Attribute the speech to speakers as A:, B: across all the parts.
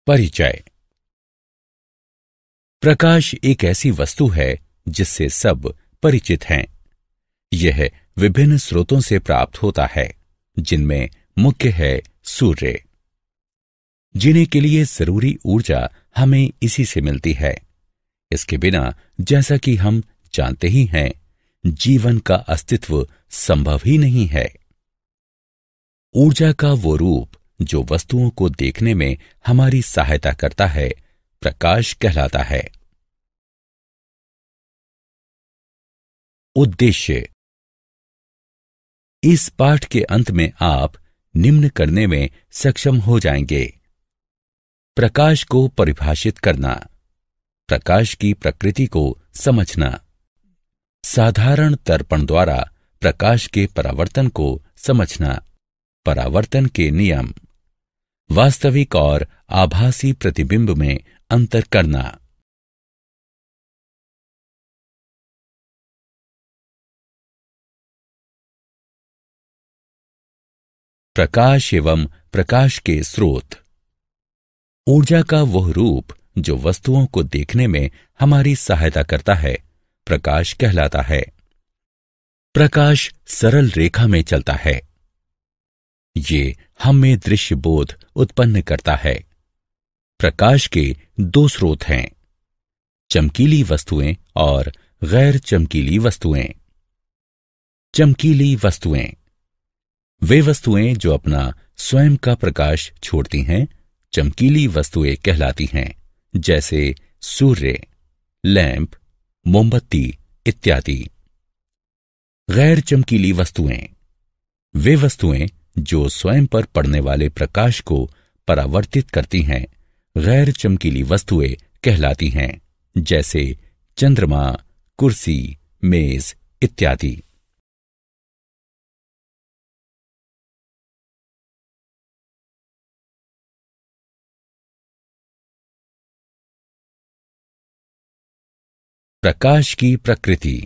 A: परिचय। प्रकाश एक ऐसी वस्तु है जिससे सब परिचित हैं। यह विभिन्न स्रोतों से प्राप्त होता है, जिनमें मुख्य है सूर्य। जीने के लिए जरूरी ऊर्जा हमें इसी से मिलती है। इसके बिना, जैसा कि हम जानते ही हैं, जीवन का अस्तित्व संभव ही नहीं है। ऊर्जा का वो रूप जो वस्तुओं को देखने में हमारी सहायता करता है, प्रकाश कहलाता है। उद्देश्य। इस पाठ के अंत में आप निम्न करने में सक्षम हो जाएंगे: प्रकाश को परिभाषित करना, प्रकाश की प्रकृति को समझना, साधारण दर्पण द्वारा प्रकाश के परावर्तन को समझना, परावर्तन के नियम, वास्तविक और आभासी प्रतिबिंब में अंतर करना। प्रकाश एवं प्रकाश के स्रोत। ऊर्जा का वह रूप जो वस्तुओं को देखने में हमारी सहायता करता है, प्रकाश कहलाता है। प्रकाश सरल रेखा में चलता है। ये हम में दृश्य बोध उत्पन्न करता है। प्रकाश के दो स्रोत हैं: चमकीली वस्तुएं और गैर चमकीली वस्तुएं। चमकीली वस्तुएं वे वस्तुएं जो अपना स्वयं का प्रकाश छोड़ती हैं, चमकीली वस्तुएं कहलाती हैं, जैसे सूर्य, लैंप, मोमबत्ती इत्यादि। गैर चमकीली वस्तुएं वे वस्तुएं जो स्वयं पर पड़ने वाले प्रकाश को परावर्तित करती हैं, गैर चमकीली वस्तुएं कहलाती हैं, जैसे चंद्रमा, कुर्सी, मेज इत्यादि। प्रकाश की प्रकृति।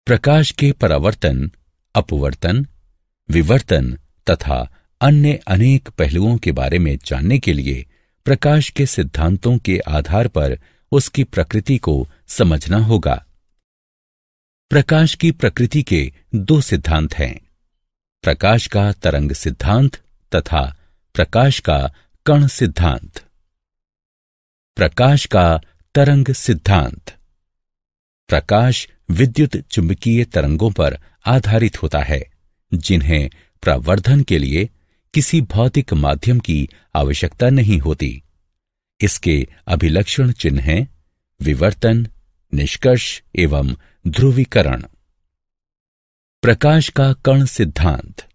A: प्रकाश के परावर्तन, अपवर्तन, विवर्तन तथा अन्य अनेक पहलुओं के बारे में जानने के लिए प्रकाश के सिद्धांतों के आधार पर उसकी प्रकृति को समझना होगा। प्रकाश की प्रकृति के दो सिद्धांत हैं: प्रकाश का तरंग सिद्धांत तथा प्रकाश का कण सिद्धांत। प्रकाश का तरंग सिद्धांत। प्रकाश विद्युत चुंबकीय तरंगों पर आधारित होता है, जिन्हें प्रवर्धन के लिए किसी भौतिक माध्यम की आवश्यकता नहीं होती। इसके अभिलक्षण चिन्ह हैं विवर्तन, निष्कर्ष एवं ध्रुवीकरण। प्रकाश का कण सिद्धांत।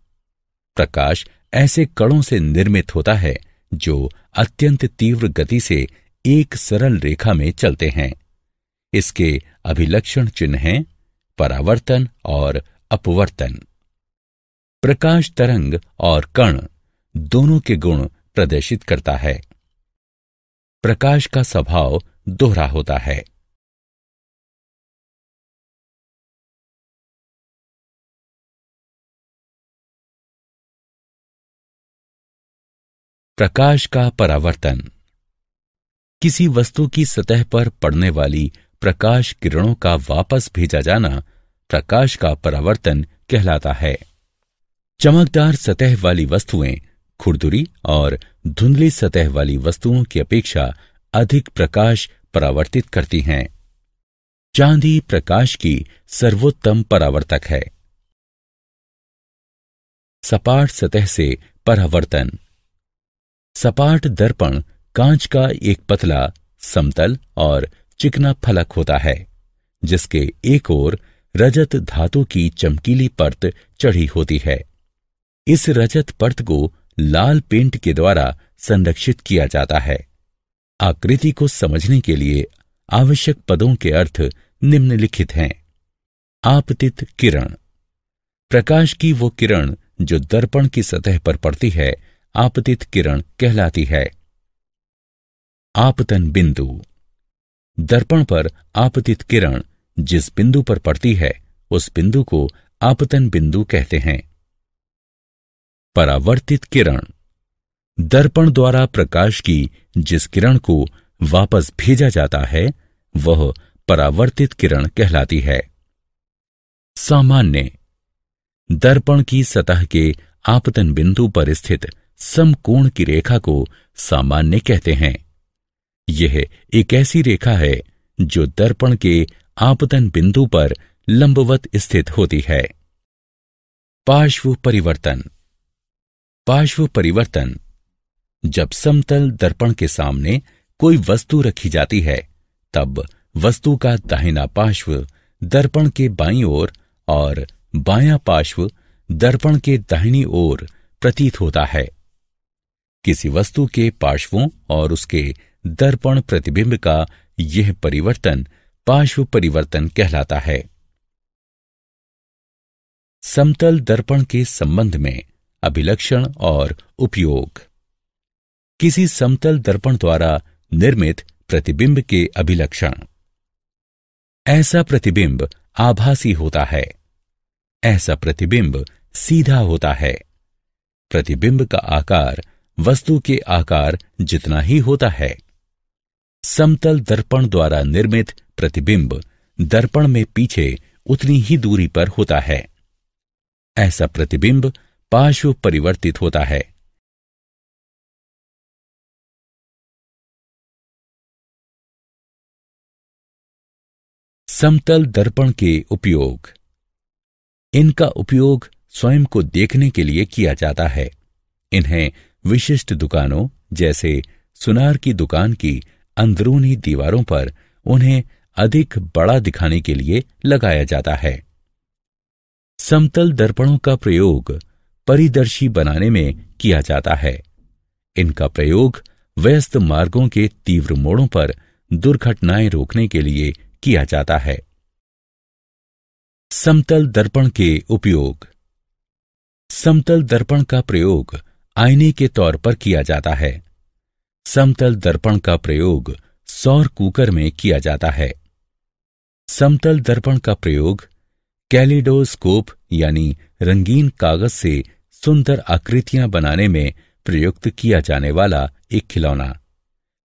A: प्रकाश ऐसे कणों से निर्मित होता है जो अत्यंत तीव्र गति से एक सरल रेखा में चलते हैं। इसके अभिलक्षण चिन्ह हैं परावर्तन और अपवर्तन। प्रकाश तरंग और कण दोनों के गुण प्रदर्शित करता है। प्रकाश का स्वभाव दोहरा होता है। प्रकाश का परावर्तन। किसी वस्तु की सतह पर पड़ने वाली प्रकाश किरणों का वापस भेजा जाना प्रकाश का परावर्तन कहलाता है। चमकदार सतह वाली वस्तुएं खुरदुरी और धुंधली सतह वाली वस्तुओं की अपेक्षा अधिक प्रकाश परावर्तित करती हैं। चांदी प्रकाश की सर्वोत्तम परावर्तक है। सपाट सतह से परावर्तन। सपाट दर्पण कांच का एक पतला, समतल और चिकना फलक होता है, जिसके एक ओर रजत धातु की चमकीली परत चढ़ी होती है। इस रजत परत को लाल पेंट के द्वारा संरक्षित किया जाता है। आकृति को समझने के लिए आवश्यक पदों के अर्थ निम्नलिखित हैं: आपतित किरण। प्रकाश की वो किरण जो दर्पण की सतह पर पड़ती है, आपतित किरण कहलाती है। आपतन बिंदु। दर्पण पर आपतित किरण जिस बिंदु पर पड़ती है, उस बिंदु को आपतन बिंदु कहते हैं। परावर्तित किरण। दर्पण द्वारा प्रकाश की जिस किरण को वापस भेजा जाता है वह परावर्तित किरण कहलाती है। सामान्य दर्पण की सतह के आपतन बिंदु पर स्थित समकोण की रेखा को सामान्य कहते हैं। यह एक ऐसी रेखा है जो दर्पण के आपतन बिंदु पर लंबवत स्थित होती है। पार्श्व परिवर्तन। पार्श्व परिवर्तन जब समतल दर्पण के सामने कोई वस्तु रखी जाती है तब वस्तु का दाहिना पार्श्व दर्पण के बाईं ओर और बायां पार्श्व दर्पण के दाहिनी ओर प्रतीत होता है। किसी वस्तु के पार्श्वों और उसके दर्पण प्रतिबिंब का यह परिवर्तन पार्श्व परिवर्तन कहलाता है। समतल दर्पण के संबंध में अभिलक्षण और उपयोग। किसी समतल दर्पण द्वारा निर्मित प्रतिबिंब के अभिलक्षण। ऐसा प्रतिबिंब आभासी होता है। ऐसा प्रतिबिंब सीधा होता है। प्रतिबिंब का आकार वस्तु के आकार जितना ही होता है। समतल दर्पण द्वारा निर्मित प्रतिबिंब दर्पण में पीछे उतनी ही दूरी पर होता है। ऐसा प्रतिबिंब पार्श्व परिवर्तित होता है। समतल दर्पण के उपयोग। इनका उपयोग स्वयं को देखने के लिए किया जाता है। इन्हें विशिष्ट दुकानों जैसे सुनार की दुकान की अंदरूनी दीवारों पर उन्हें अधिक बड़ा दिखाने के लिए लगाया जाता है। समतल दर्पणों का प्रयोग परिदर्शी बनाने में किया जाता है। इनका प्रयोग व्यस्त मार्गों के तीव्र मोड़ों पर दुर्घटनाएं रोकने के लिए किया जाता है। समतल दर्पण के उपयोग। समतल दर्पण का प्रयोग आईने के तौर पर किया जाता है। समतल दर्पण का प्रयोग सौर कुकर में किया जाता है। समतल दर्पण का प्रयोग कैलिडोस्कोप यानी रंगीन कागज से सुंदर आकृतियां बनाने में प्रयुक्त किया जाने वाला एक खिलौना,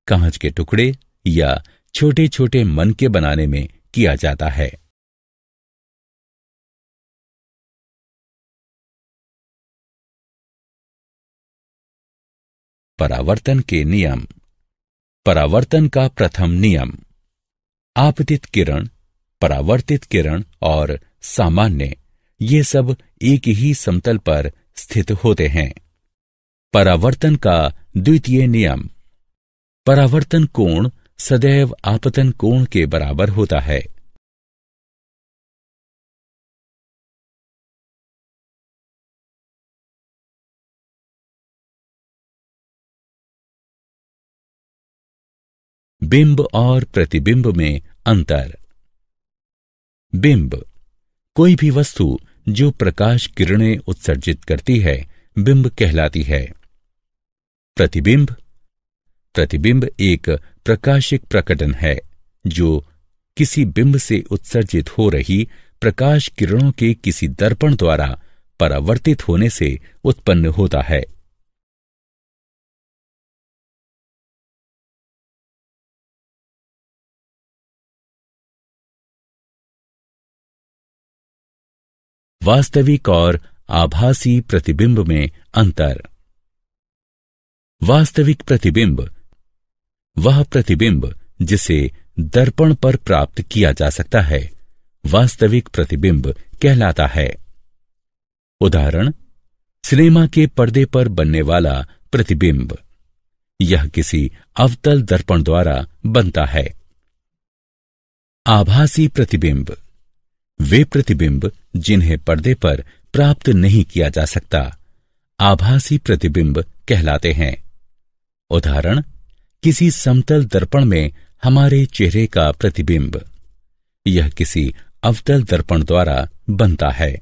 A: कांच के टुकड़े या छोटे छोटे मनके बनाने में किया जाता है। परावर्तन के नियम। परावर्तन का प्रथम नियम। आपतित किरण, परावर्तित किरण और सामान्य ये सब एक ही समतल पर स्थित होते हैं। परावर्तन का द्वितीय नियम। परावर्तन कोण सदैव आपतन कोण के बराबर होता है। बिंब और प्रतिबिंब में अंतर। बिंब कोई भी वस्तु जो प्रकाश किरणें उत्सर्जित करती है बिंब कहलाती है। प्रतिबिंब। प्रतिबिंब एक प्रकाशिक प्रकटन है जो किसी बिंब से उत्सर्जित हो रही प्रकाश किरणों के किसी दर्पण द्वारा परावर्तित होने से उत्पन्न होता है। वास्तविक और आभासी प्रतिबिंब में अंतर। वास्तविक प्रतिबिंब वह प्रतिबिंब जिसे दर्पण पर प्राप्त किया जा सकता है वास्तविक प्रतिबिंब कहलाता है। उदाहरण, सिनेमा के पर्दे पर बनने वाला प्रतिबिंब। यह किसी अवतल दर्पण द्वारा बनता है। आभासी प्रतिबिंब वे प्रतिबिंब जिन्हें पर्दे पर प्राप्त नहीं किया जा सकता आभासी प्रतिबिंब कहलाते हैं। उदाहरण, किसी समतल दर्पण में हमारे चेहरे का प्रतिबिंब। यह किसी अवतल दर्पण द्वारा बनता है।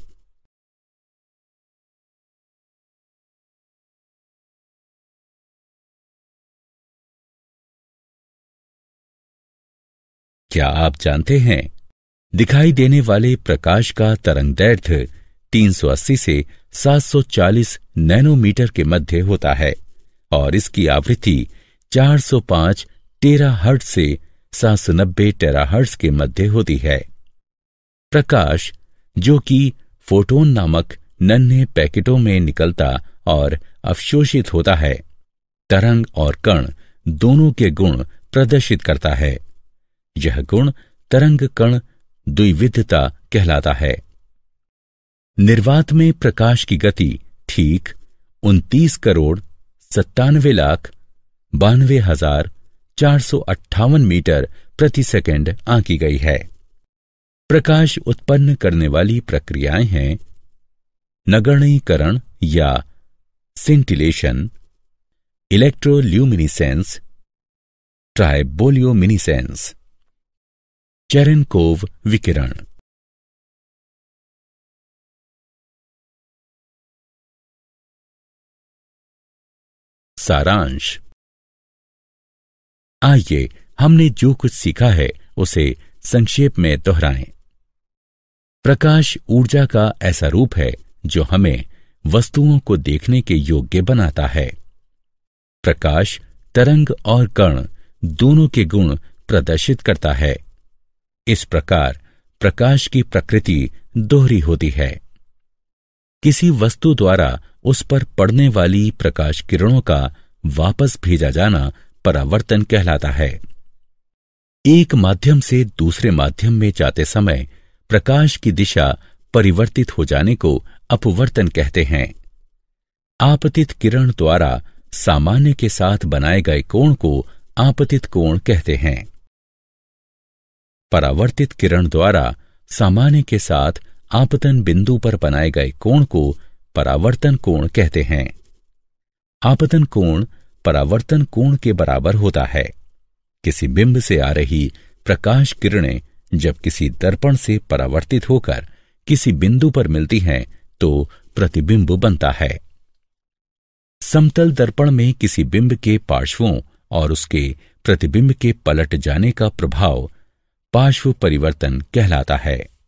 A: क्या आप जानते हैं दिखाई देने वाले प्रकाश का तरंगदैर्घ्य 380 से 740 नैनोमीटर के मध्य होता है और इसकी आवृत्ति 405 टेराहर्ट्ज से 790 टेराहर्ट्ज के मध्य होती है। प्रकाश, जो कि फोटोन नामक नन्हे पैकेटों में निकलता और अवशोषित होता है, तरंग और कण दोनों के गुण प्रदर्शित करता है। यह गुण तरंग कण द्विविधता कहलाता है। निर्वात में प्रकाश की गति ठीक 29,97,92,458 मीटर प्रति सेकंड आंकी गई है। प्रकाश उत्पन्न करने वाली प्रक्रियाएं हैं नगण्यीकरण या सिंटिलेशन, इलेक्ट्रोल्यूमिनिसेंस, ट्राइबोलियोमिनिसेंस, चेरेनकोव विकिरण। सारांश। आइए हमने जो कुछ सीखा है उसे संक्षेप में दोहराएं। प्रकाश ऊर्जा का ऐसा रूप है जो हमें वस्तुओं को देखने के योग्य बनाता है। प्रकाश तरंग और कण दोनों के गुण प्रदर्शित करता है। इस प्रकार प्रकाश की प्रकृति दोहरी होती है। किसी वस्तु द्वारा उस पर पड़ने वाली प्रकाश किरणों का वापस भेजा जाना परावर्तन कहलाता है। एक माध्यम से दूसरे माध्यम में जाते समय प्रकाश की दिशा परिवर्तित हो जाने को अपवर्तन कहते हैं। आपतित किरण द्वारा सामान्य के साथ बनाए गए कोण को आपतित कोण कहते हैं। परावर्तित किरण द्वारा सामान्य के साथ आपतन बिंदु पर बनाए गए कोण को परावर्तन कोण कहते हैं। आपतन कोण परावर्तन कोण के बराबर होता है। किसी बिंब से आ रही प्रकाश किरणें जब किसी दर्पण से परावर्तित होकर किसी बिंदु पर मिलती हैं तो प्रतिबिंब बनता है। समतल दर्पण में किसी बिंब के पार्श्वों और उसके प्रतिबिंब के पलट जाने का प्रभाव पार्श्व परिवर्तन कहलाता है।